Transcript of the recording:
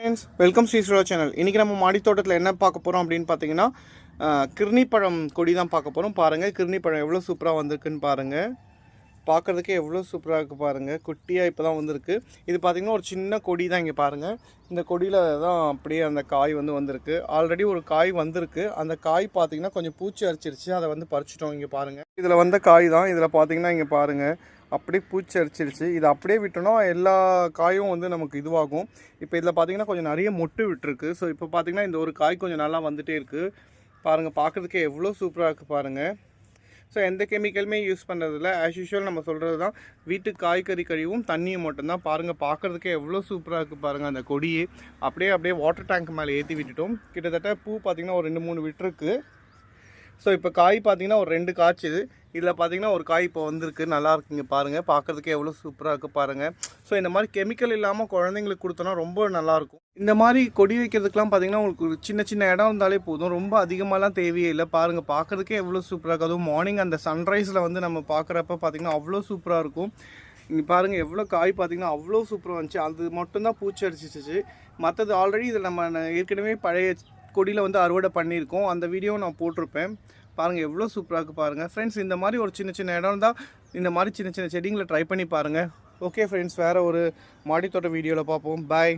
Friends, welcome Sri சுரா channel. இன்றைக்கி நம்ம மாடி தோட்டத்தில் என்ன பார்க்க போகிறோம் அப்படின்னு பார்த்தீங்கன்னா, கிருணிப்பழம் கொடி தான் பார்க்க போகிறோம். பாருங்கள், கிருணிப்பழம் எவ்வளோ சூப்பராக வந்திருக்குன்னு பாருங்கள். பார்க்குறதுக்கே எவ்வளோ சூப்பராக இருக்குது பாருங்கள். குட்டியாக இப்போ தான் வந்திருக்கு. இது பார்த்திங்கன்னா ஒரு சின்ன கொடி தான். இங்கே பாருங்கள், இந்த கொடியில் தான் அப்படியே அந்த காய் வந்திருக்கு. ஆல்ரெடி ஒரு காய் வந்திருக்கு. அந்த காய் பார்த்திங்கன்னா கொஞ்சம் பூச்சி அரிச்சிருச்சு. அதை பறிச்சிட்டோம். இங்கே பாருங்கள், இதில் வந்த காய் தான். இதில் பார்த்திங்கன்னா இங்கே பாருங்கள், அப்படியே பூச்சி அரிச்சிருச்சு. இதை அப்படியே விட்டோன்னா எல்லா காயும் நமக்கு இதுவாகும். இப்போ இதில் பார்த்திங்கன்னா கொஞ்சம் நிறைய மொட்டு விட்டுருக்கு. ஸோ இப்போ பார்த்திங்கன்னா இந்த ஒரு காய் கொஞ்சம் நல்லா வந்துகிட்டே இருக்குது பாருங்கள். பார்க்குறதுக்கே எவ்வளோ சூப்பராக இருக்குது பாருங்கள். ஸோ எந்த கெமிக்கலுமே யூஸ் பண்ணுறதில்ல. ஆஸ் யூஷுவல் நம்ம சொல்கிறது தான். வீட்டு காய்கறி கழிவும் தண்ணியும் மட்டும்தான். பாருங்கள், பார்க்குறதுக்கே எவ்வளோ சூப்பராக இருக்குது பாருங்கள். அந்த கொடியே அப்படியே வாட்டர் டேங்க் மேலே ஏற்றி விட்டுட்டோம். கிட்டத்தட்ட பூ பார்த்திங்கன்னா ஒரு 2-3 விட்டுருக்கு. ஸோ இப்போ காய் பார்த்திங்கன்னா ஒரு 2 காய்ச்சிது. இதில் பார்த்திங்கன்னா ஒரு காய் இப்போ வந்திருக்கு. நல்லா இருக்குங்க பாருங்கள். பார்க்குறதுக்கே எவ்வளோ சூப்பராக இருக்குது பாருங்கள். ஸோ இந்த மாதிரி கெமிக்கல் இல்லாமல் குழந்தைங்களுக்கு கொடுத்தோன்னா ரொம்ப நல்லாயிருக்கும். இந்த மாதிரி கொடி வைக்கிறதுக்கெலாம் பார்த்திங்கன்னா உங்களுக்கு சின்ன இடம் இருந்தாலே போதும். ரொம்ப அதிகமாகலாம் தேவையே இல்லை. பாருங்கள், பார்க்குறதுக்கே எவ்வளோ சூப்பராக இருக்குது. அதுவும் மார்னிங் அந்த சன்ரைஸில் நம்ம பார்க்குறப்ப பார்த்திங்கன்னா அவ்வளோ சூப்பராக இருக்கும். இங்கே பாருங்கள், எவ்வளோ காய் பார்த்திங்கன்னா அவ்வளோ சூப்பராக வந்துச்சு. அது மட்டும்தான் பூச்சி அடிச்சிச்சு. மற்றது ஆல்ரெடி இதில் நம்ம ஏற்கனவே பழைய கொடியில் அறுவடை பண்ணியிருக்கோம். அந்த வீடியோ நான் போட்டிருப்பேன். பாருங்கள், எவ்வளோ சூப்பராக இருக்குது பாருங்கள். ஃப்ரெண்ட்ஸ், இந்த மாதிரி ஒரு சின்ன இடம் தான் இந்த மாதிரி சின்ன செடிங்களை ட்ரை பண்ணி பாருங்கள். ஓகே ஃப்ரெண்ட்ஸ், வேறு ஒரு மாடித்தோட்ட வீடியோவில் பார்ப்போம். பாய்.